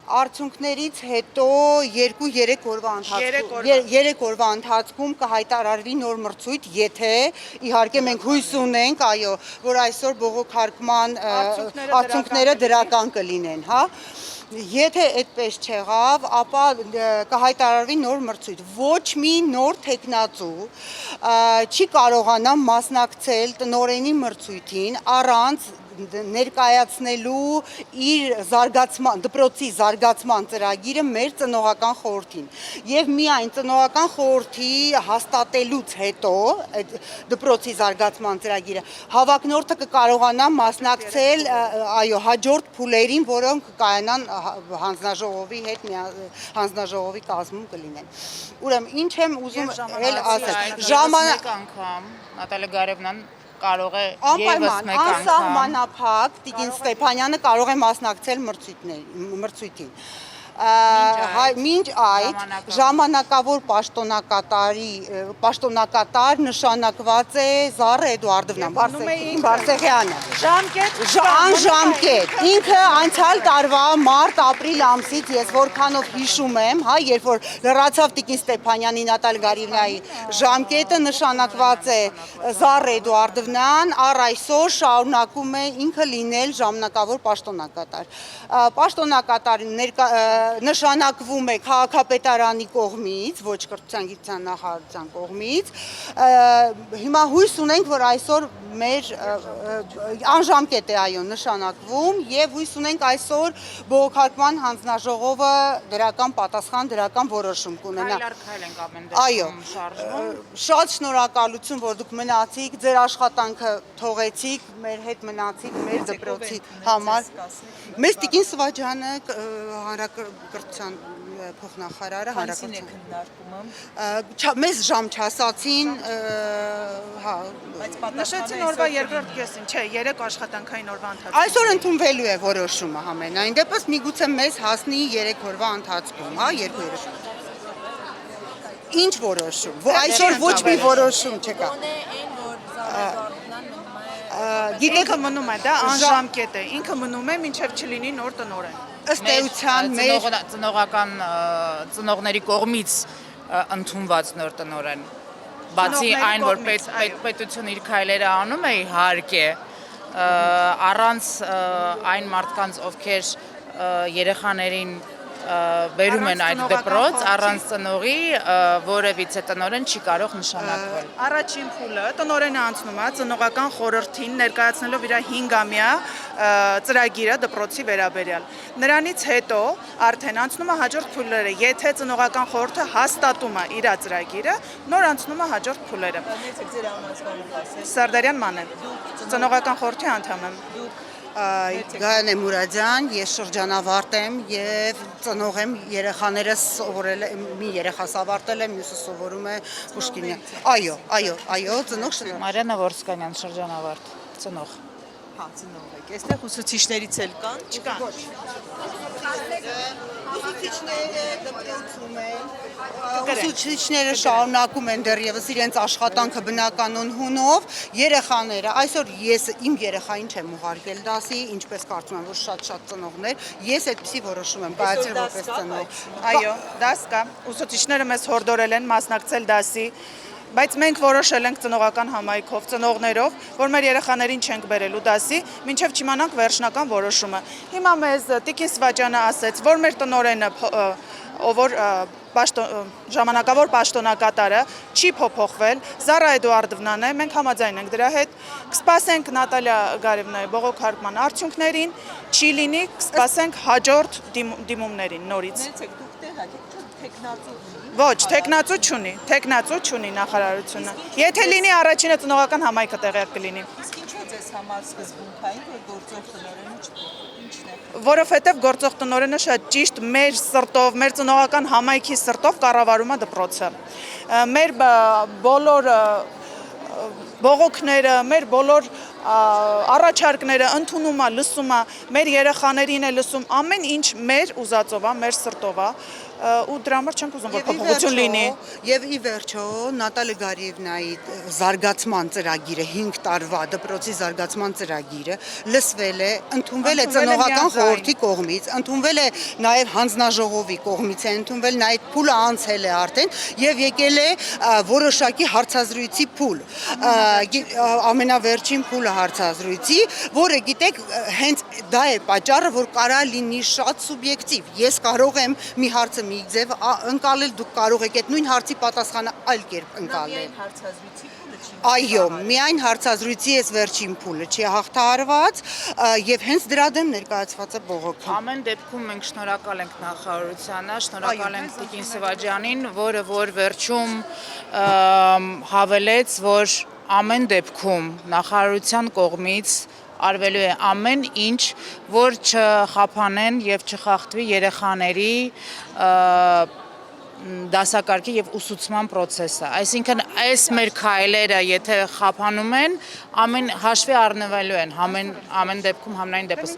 Արդյունքներից հետո 2-3 օրվա ընթացքում կհայտարարվի նոր մրցույթ, եթե իհարկե մենք հույս ունենք, այո, որ այսօր բողոքարկման արդյունքները դրական կլինեն, հա։ Եթե այդպես չեղավ, ապա կհայտարարվի նոր մրցույթ։ Ոչ մի նոր թեկնածու չի կարողանա մասնակցել տնօրենի մրցույթին առանց ներկայացնելու իր դպրոցի զարգացման ծրագիրը մեր ծնողական խորհրդին եւ միայն ծնողական խորհրդի հաստատելուց հետո այդ դպրոցի զարգացման ծրագիրը հավակնորդը կկարողանա մասնակցել այո հաջորդ փուլերին, որոնք կայանան հանձնաժողովի հետ հանձնաժողովի կազմում կլինեն։ Ուրեմն ինչ եմ ուզում էլ ասել, ժամանակ անգամ Նատալիա Գարևնան կարող է եւս մեկ անգամ անսահմանափակ Տիկին Ստեփանյանը կարող է մասնակցել մրցույթին։ Մինչ այդ ժամանակավոր պաշտոնակատար նշանակված է Զառա Էդուարդովնան Բարսեղյանը։ Անժամկետ։ Ինքը անցյալ տարվա մարտ-ապրիլ ամսից ես որքանով հիշում եմ, հա, երբ որ լրացավ Տիկին Ստեփանյանի Նատալիա Գարիևնայի ժամկետը նշանակված է Զառա Էդուարդովնան, առ այսօր շարունակում է ինքը լինել ժամանակավոր պաշտոնակատար։ Պաշտոնակատար նշանակվում է քաղաքապետարանի կողմից, ոչ կրթության գիտության նախարարության կողմից։ Հիմա հույս ունենք, որ այսօր մեր անժամկետ է այո նշանակվում եւ հույս ունենք այսօր բողոքարկման հանձնաժողովը դրական պատասխան, դրական որոշում կունենա։ Այո, շատ շնորհակալություն, որ դուք մնացիք, ձեր աշխատանքը թողեցիք, մեր հետ մնացիք, մեր դպրոցի համար։ Մեզ Տիկին Սվաջյանը հանրակրթության փոխնախարարը հանրակրթության մեզ ժամ չասացին, հա, նշեցին օրվա երկրորդ կեսին, չէ, 3 աշխատանքային օրվա ընթացքում։ Այսօր ընդունվելու է որոշումը համենայն դեպս միգուցե մեզ հասնի 3 օրվա ընթացքում, հա, 2-3։ Ինչ որոշում։ Այսօր ոչ մի որոշում չկա։ Ինքը մնում է, դա անժամկետ է, ինքը մնում է մինչև չլինի նոր տնօրեն։ Ըստ էության մեր ծնողական ծնողների կողմից ընդունված նոր տնօրեն, բացի այն, որ պետությունը իր քայլերը անում է իհարկե, առանց այն մարդկանց, ովքեր երեխաներին բերում են այդ դպրոց, առանց ծնողի որևիցե տնօրեն չի կարող նշանակվել։ Առաջին փուլը տնօրենը անցնում է ծնողական խորհրդին ներկայացնելով իր 5-ամյա ծրագիրը դպրոցի վերաբերյալ։ Նրանից հետո արդեն անցնում է հաջորդ փուլերը, եթե ծնողական խորհուրդը հաստատում է իր ծրագիրը, նոր անցնում է հաջորդ փուլերը։ Սարդարյան Մանեն, ծնողական խորհրդի անդամ եմ։ Գայանե Մուրադյան, ես շրջանավարտ եմ եւ ծնող եմ, երեխաներս սովորել եմ, մի երեխաս ավարտել է, մյուսը սովորում է Պուշկինի։ Այո, ծնող շրջան։ Մարիանա Որսկանյան, շրջանավարտ, ծնող։ Հա, ծնող եք։ Այստեղ ուսուցիչներից էլ կան։ Չկան։ Ուսուցիչները դպրոցում են, ուսուցիչները շարունակում են դեռևս իրենց աշխատանքը բնականon հունով, երեխաները, այսօր ես իմ երեխային չեմ ուղարկել դասի, ինչպես կարծում եմ, որ շատ ծնողներ, ես այդպիսի որոշում եմ կայացրել որպես ծնող։ Այո, դաս կա, ուսուցիչները մեզ հորդորել են մասնակցել դասի, բայց մենք որոշել ենք ծնողական համայնքով, ծնողներով, որ մեր երեխաներին չենք բերելու դասի, մինչև չիմանանք վերջնական որոշումը։ Հիմա մեզ Տիկին Սվաջյանը ասեց, որ մեր տնօրենը, որ ժամանակավոր պաշտոնակատարը չի փոփոխվել, Զառա Էդուարդովնան է, մենք համաձայն ենք դրա հետ, կսպասենք Նատալիա Գարևնայի բողոքարկման արդյունքներին, չի լինի, կսպասենք հաջորդ դիմումներին նորից։ Ոչ, թեկնածու չունի նախարարությունը։ Եթե լինի առաջինը ծնողական համայնքը տեղյակ կլինի։ Իսկ ինչու է ձեզ համար սկզբունքային, որ գործող տնօրենը չկա։ Ինչն է։ Որովհետև գործող տնօրենը շատ ճիշտ մեր սրտով, մեր ծնողական համայնքի սրտով կառավարում է դպրոցը։ Մեր բոլոր բողոքները, մեր բոլոր առաջարկները ընդունում է, լսում է, մեր երեխաներին է լսում, ամեն ինչ մեր ուզածով է, մեր սրտով է, ու դրա համար չենք ուզում, որ փոփոխություն լինի։ Եվ ի վերջո Նատալի Գարիևնայի զարգացման ծրագիրը 5 տարվա դպրոցի զարգացման ծրագիրը լսվել է, ընդունվել է ծնողական խորհրդի կողմից, ընդունվել է նաև հանձնաժողովի կողմից է ընդունվել, նա այդ փուլը անցել է արդեն եւ եկել է որոշակի հարցազրույցի փուլ։ Ամենավերջին փուլը հարցազրույցի, որը գիտեք, հենց դա է պատճառը, որ կարա լինի շատ սուբյեկտիվ։ Ես կարող եմ մի հարցը մի ձև ընկալել, դուք կարող եք այդ նույն հարցի պատասխանը այլ կերպ ընկալել։ Հարցազրույցի փուլը չի։ Այո, միայն հարցազրույցի այս վերջին փուլը չի հաղթահարված եւ հենց դրա դեմ ներկայացված է բողոքը։ Ամեն դեպքում մենք շնորհակալ ենք նախարարությանը, շնորհակալ ենք Տիկին Սևաջյանին, որը որ վերջում հավելեց, որ ամեն դեպքում նախարարության կողմից արվելու է ամեն ինչ, որ չխափանեն եւ չխախտվի երեխաների դասակարգի եւ ուսուցման process-ը։ Այսինքն այս մեր քայլերը, եթե խափանում են, ամեն հաշվի առնվելու են, ամեն դեպքում համենայն դեպս։